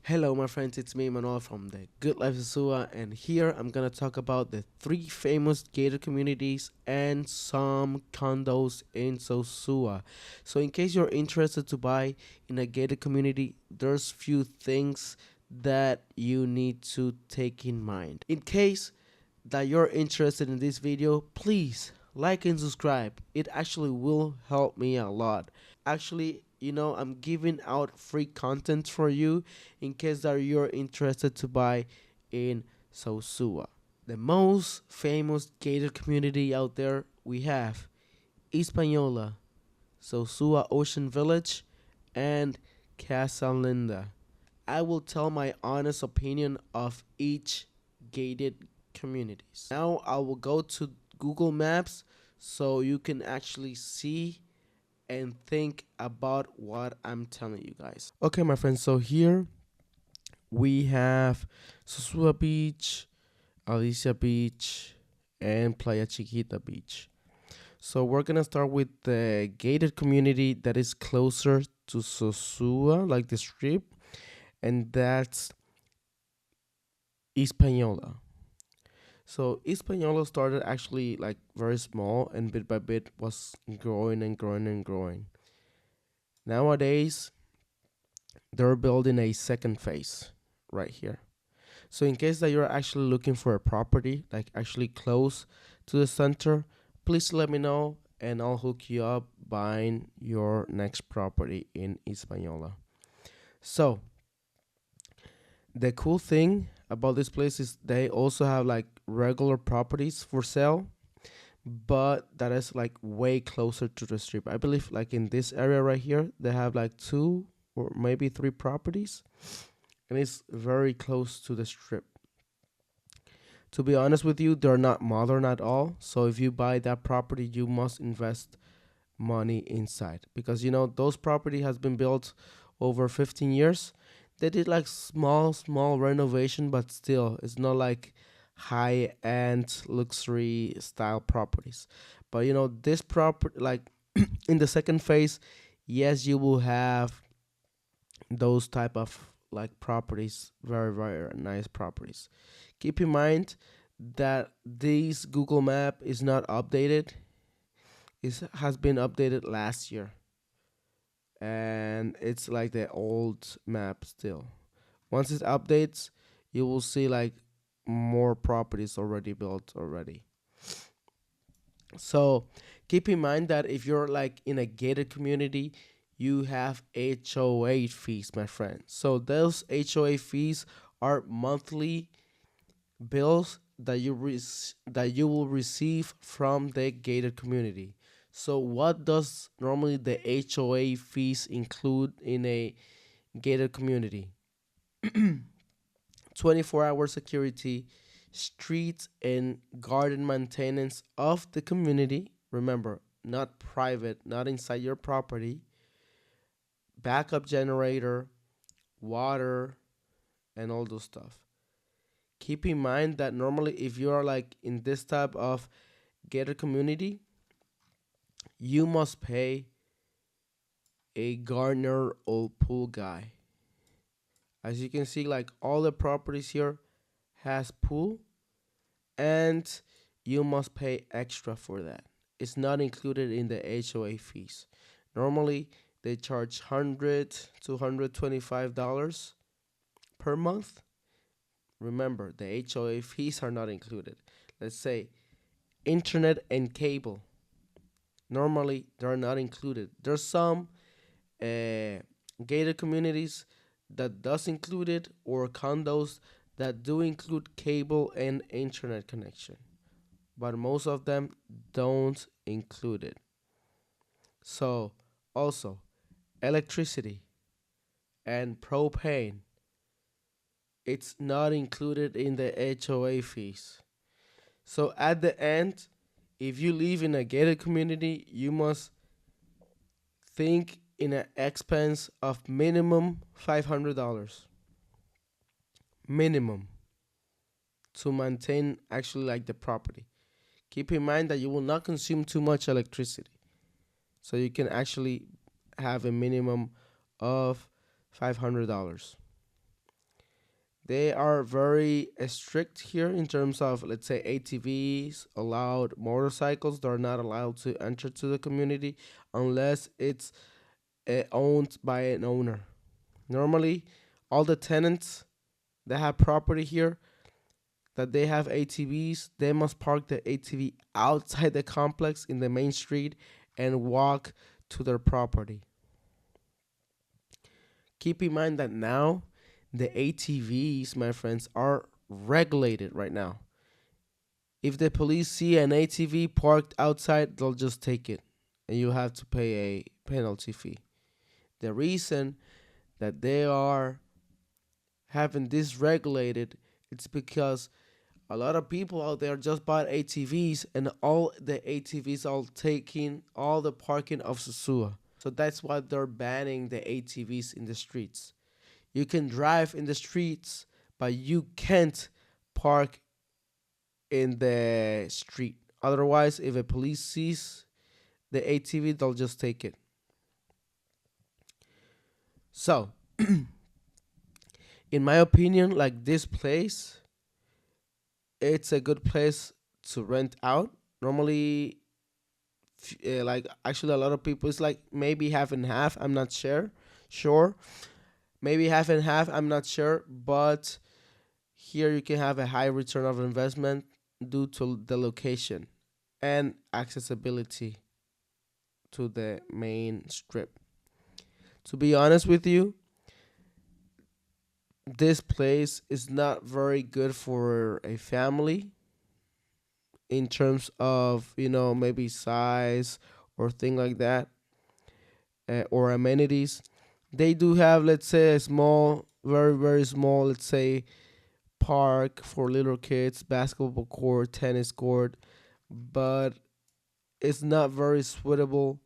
Hello, my friends, it's me, Manuel from the Good Life SOSUA, and here I'm gonna talk about the three famous gated communities and some condos in SOSUA. So, in case you're interested to buy in a gated community, there's few things that you need to take in mind. In case that you're interested in this video, please like and subscribe. It actually will help me a lot. Actually, I'm giving out free content for you in case that you're interested to buy in SOSUA. The most famous gated community out there we have Espanola, SOSUA Ocean Village, and Calinda. I will tell my honest opinion of each gated communities. Now I will go to Google Maps so you can actually see and think about what I'm telling you guys. Okay, my friends, so here we have Sosua Beach, Alicia Beach, and Playa Chiquita Beach. So we're gonna start with the gated community that is closer to Sosua, like the strip, and that's Espanola. So Espanola started actually like very small and bit by bit was growing and growing and growing. Nowadays, they're building a second phase right here. So in case that you're actually looking for a property like actually close to the center, please let me know and I'll hook you up buying your next property in Espanola. So the cool thing about this place is they also have like regular properties for sale, but that is like way closer to the strip. I believe like in this area right here, they have like two or maybe three properties, and it's very close to the strip. To be honest with you, they're not modern at all. So if you buy that property, you must invest money inside because those property has been built over 15 years. They did like small renovation, but still it's not like high end luxury style properties. But this property like in the second phase, yes, you will have those type of like properties, very nice properties. Keep in mind that this Google Map is not updated. It has been updated last year, and it's like the old map still. Once it updates, you will see like more properties already built already. So keep in mind that if you're like in a gated community, you have HOA fees, my friend. So those HOA fees are monthly bills that you will receive from the gated community. So what does normally the HOA fees include in a gated community? 24-hour security, street and garden maintenance of the community. Remember, not private, not inside your property. Backup generator, water, and all those stuff. Keep in mind that normally if you are like in this type of gated community, you must pay a gardener or pool guy. As you can see, like all the properties here has pool, and you must pay extra for that. It's not included in the HOA fees. Normally, they charge $100 to $125 per month. Remember, the HOA fees are not included. Let's say internet and cable. Normally, they're not included. There's some gated communities that does include it, or condos that do include cable and internet connection, but most of them don't include it. So also electricity and propane, it's not included in the HOA fees. So at the end, if you live in a gated community, you must think in an expense of minimum $500 minimum to maintain actually like the property. Keep in mind that you will not consume too much electricity, so you can actually have a minimum of $500. They are very strict here in terms of, let's say, ATVs, allowed motorcycles. They're not allowed to enter to the community unless it's owned by an owner. Normally, all the tenants that have property here that they have ATVs, they must park the ATV outside the complex in the main street and walk to their property. Keep in mind that now the ATVs, my friends, are regulated right now. If the police see an ATV parked outside, they'll just take it and you have to pay a penalty fee. The reason that they are having this regulated, it's because a lot of people out there just bought ATVs and all the ATVs are taking all the parking of SOSUA. So that's why they're banning the ATVs in the streets. You can drive in the streets, but you can't park in the street. Otherwise, if a police sees the ATV, they'll just take it. So, in my opinion, like this place, it's a good place to rent out. Normally, like actually, a lot of people, it's like maybe half and half. I'm not sure. Sure, maybe half and half. I'm not sure, but here you can have a high return of investment due to the location and accessibility to the main strip. To be honest with you, this place is not very good for a family in terms of, maybe size or thing like that, or amenities. They do have, let's say, a small, very, very small, let's say, park for little kids, basketball court, tennis court, but it's not very suitable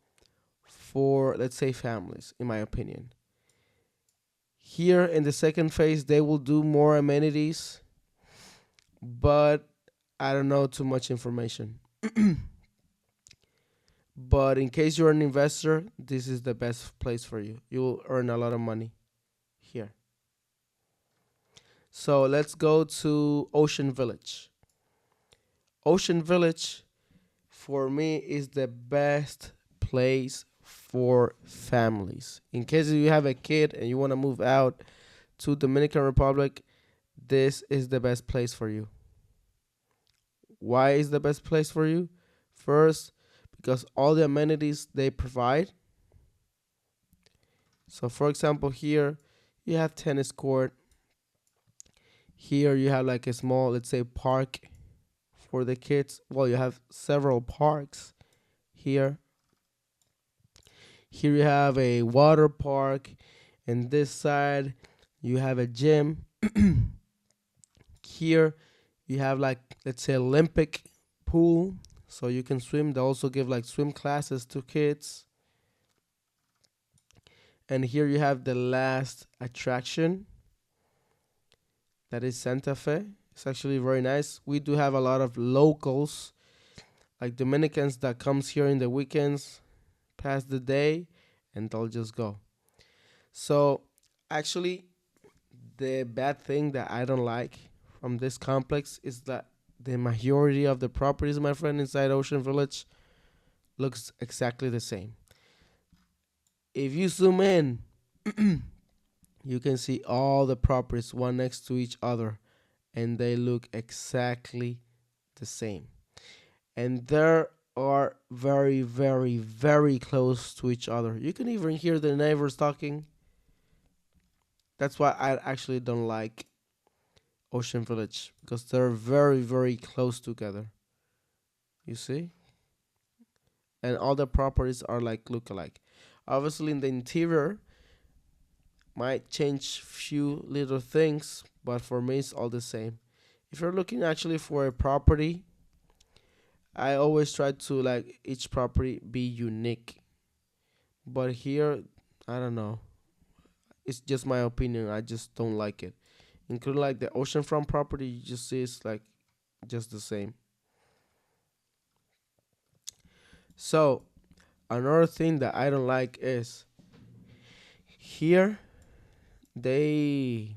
for, let's say, families, in my opinion. Here in the second phase, they will do more amenities, but I don't know too much information. But in case you're an investor, this is the best place for you. You'll earn a lot of money here. So let's go to Ocean Village. Ocean Village, for me, is the best place for families. In case you have a kid and you want to move out to Dominican Republic, this is the best place for you. Why is the best place for you? First, because all the amenities they provide. So for example, here you have tennis court. Here you have like a small, let's say, park for the kids. Well, you have several parks here. Here you have a water park, and this side you have a gym. Here you have like, let's say, Olympic pool, so you can swim. They also give like swim classes to kids. And here you have the last attraction, that is Santa Fe. It's actually very nice. We do have a lot of locals, like Dominicans that comes here in the weekends, pass the day, and they'll just go. So actually, the bad thing that I don't like from this complex is that the majority of the properties, my friend, inside Ocean Village looks exactly the same. If you zoom in, you can see all the properties one next to each other, and they look exactly the same. And they are very, very, very close to each other. You can even hear the neighbors talking. That's why I actually don't like Ocean Village, because they're very, very close together. You see? And all the properties are like look alike. Obviously, in the interior, might change few little things, but for me, it's all the same. If you're looking actually for a property, I always try to like each property be unique. But here, I don't know. It's just my opinion. I just don't like it. Including like the oceanfront property, you just see it's like just the same. So another thing that I don't like is here they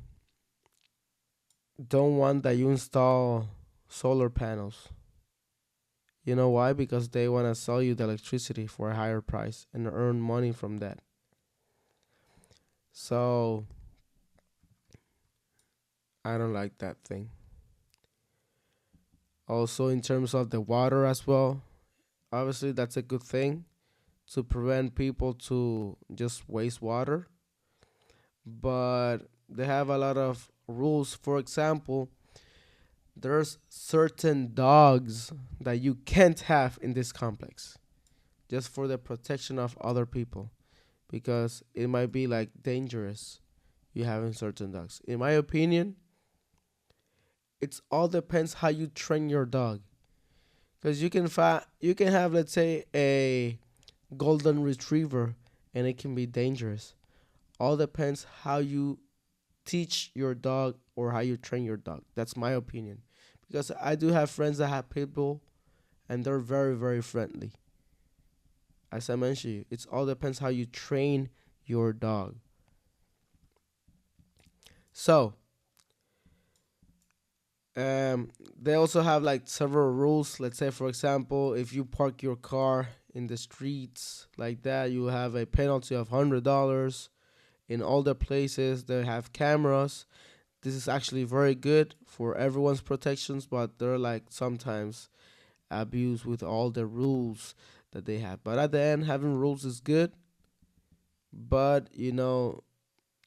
don't want that you install solar panels. You know why? Because they want to sell you the electricity for a higher price and earn money from that. So I don't like that thing. Also, in terms of the water as well, obviously that's a good thing to prevent people to just waste water. But they have a lot of rules. For example, there's certain dogs that you can't have in this complex just for the protection of other people because it might be like dangerous you having certain dogs. In my opinion, it's all depends how you train your dog. Because you can have, let's say, a golden retriever and it can be dangerous. All depends how you teach your dog or how you train your dog. That's my opinion. Because I do have friends that have pit bull and they're very, very friendly. As I mentioned, it all depends how you train your dog. So, they also have like several rules. Let's say, for example, if you park your car in the streets like that, you have a penalty of $100. In all the places, they have cameras. This is actually very good for everyone's protections, but they're like sometimes abused with all the rules that they have. But at the end, having rules is good, but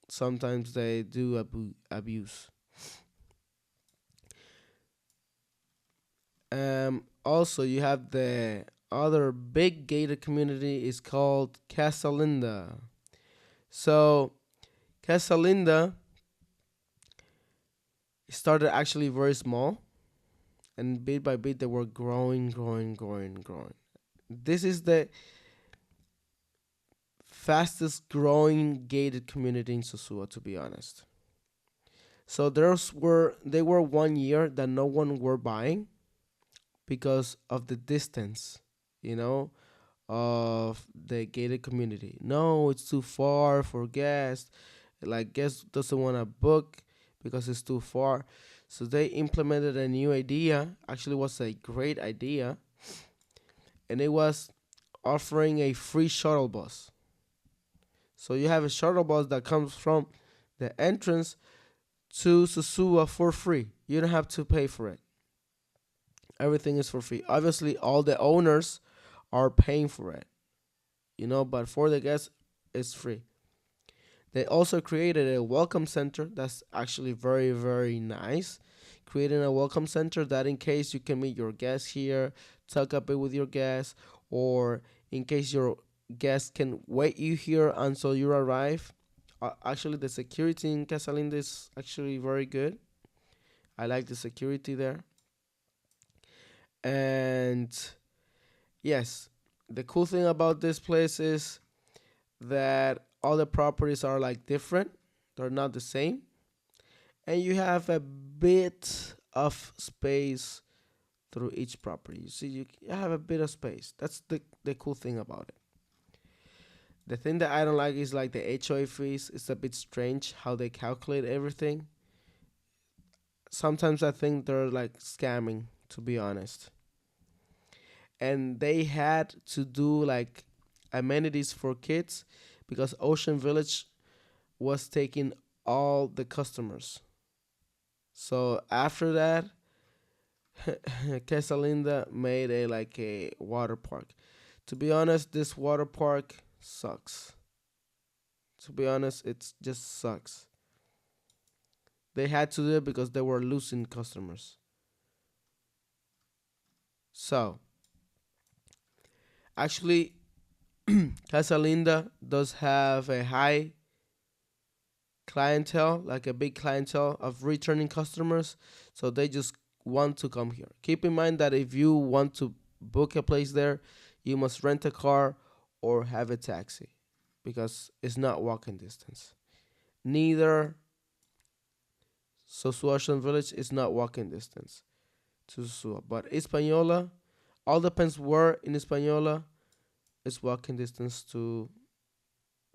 sometimes they do abuse. Also, you have the other big gated community is called Casalinda. So Casalinda started actually very small, and bit by bit they were growing, growing, growing, growing. This is the fastest growing gated community in Sosua, to be honest. So they were 1 year that no one were buying because of the distance, you know, of the gated community. No, it's too far for guests. Like guests doesn't want to book because it's too far. So they implemented a new idea. Actually, was a great idea, and it was offering a free shuttle bus. So you have a shuttle bus that comes from the entrance to Susua for free. You don't have to pay for it. Everything is for free. Obviously, all the owners are paying for it, but for the guests, it's free. They also created a welcome center that's actually very, very nice. Creating a welcome center that in case you can meet your guests here, talk a bit with your guests, or in case your guests can wait you here until you arrive. Actually, the security in Casalinda is actually very good. I like the security there. And yes, the cool thing about this place is that all the properties are like different. They're not the same. And you have a bit of space through each property. You see, you have a bit of space. That's the cool thing about it. The thing that I don't like is like the HOA fees. It's a bit strange how they calculate everything. Sometimes I think they're like scamming, to be honest. And they had to do like amenities for kids because Ocean Village was taking all the customers. So after that, Casalinda made a water park. To be honest, this water park sucks. To be honest, it just sucks. They had to do it because they were losing customers. So actually, Casalinda does have a high clientele, like a big clientele of returning customers. So they just want to come here. Keep in mind that if you want to book a place there, you must rent a car or have a taxi because it's not walking distance. Neither Sosuashan village is not walking distance to Sosua. But Espanola, all depends where in Espanola is walking distance to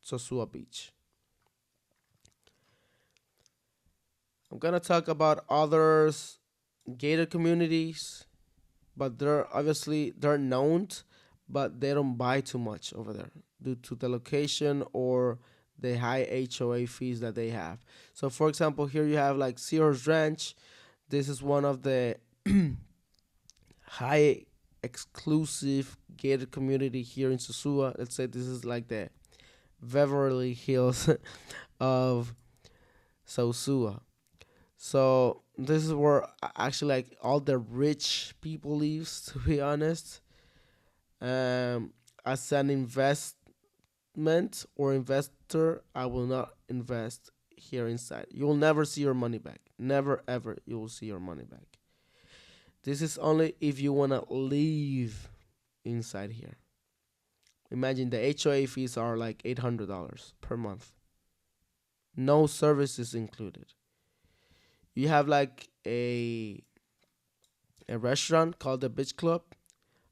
Sosua Beach. I'm gonna talk about others gated communities, but they're known, but they don't buy too much over there due to the location or the high HOA fees that they have. So, for example, here you have like Serra Ranch. This is one of the high exclusive gated community here in SOSUA. Let's say this is like the Beverly Hills of SOSUA. So this is where actually like all the rich people lives. To be honest, as an investment or investor, I will not invest here inside. You will never see your money back. Never ever you will see your money back. This is only if you wanna leave inside here. Imagine the HOA fees are like $800 per month. No services included. You have like a restaurant called the Beach Club.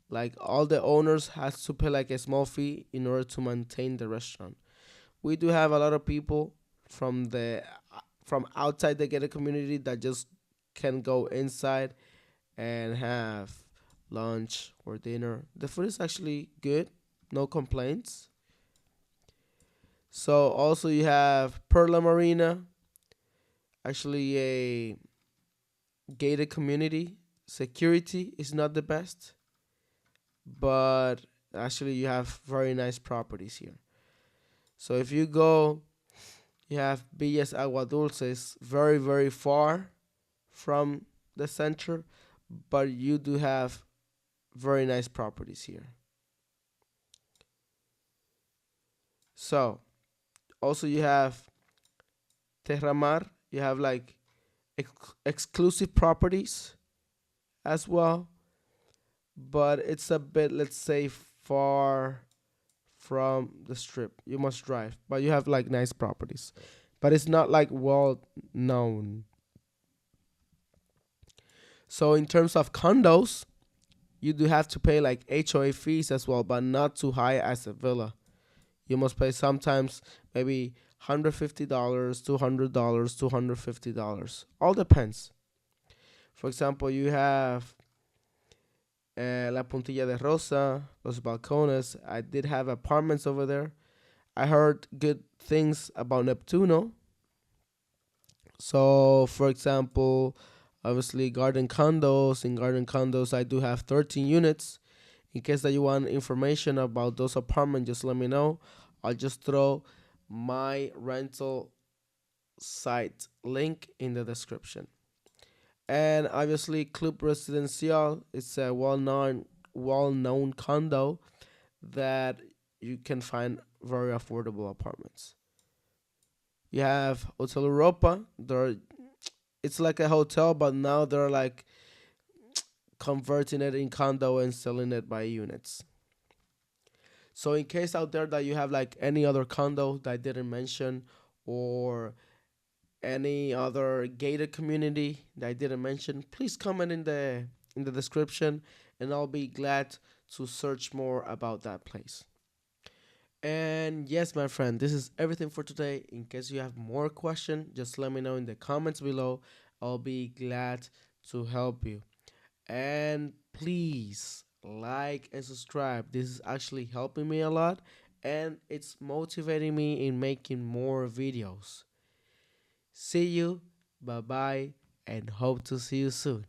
Like all the owners has to pay like a small fee in order to maintain the restaurant. We do have a lot of people from the from outside the gated community that just can go inside and have lunch or dinner. The food is actually good, no complaints. So also you have Perla Marina, actually a gated community. Security is not the best, but actually you have very nice properties here. So if you go, you have Villas Agua Dulces, very very far from the center, but you do have very nice properties here. So also you have Terramar, you have like exclusive properties as well, but it's a bit, let's say, far from the strip. You must drive, but you have like nice properties, but it's not like well known. So in terms of condos, you do have to pay like HOA fees as well, but not too high as a villa. You must pay sometimes maybe $150, $200, $250. All depends. For example, you have La Puntilla de Rosa, Los Balcones. I did have apartments over there. I heard good things about Neptuno. So, for example, obviously garden condos. In garden condos, I do have 13 units. In case that you want information about those apartments, just let me know. I'll just throw my rental site link in the description. And obviously, Club Residencial is a well known condo that you can find very affordable apartments. You have Hotel Europa. It's like a hotel, but now they're like converting it in condo and selling it by units. So in case out there that you have like any other condo that I didn't mention, or any other gated community that I didn't mention, please comment in the description, and I'll be glad to search more about that place. And yes, my friend, this is everything for today. In case you have more questions, just let me know in the comments below. I'll be glad to help you. And please like and subscribe. This is actually helping me a lot, and it's motivating me in making more videos. See you, bye bye, and hope to see you soon.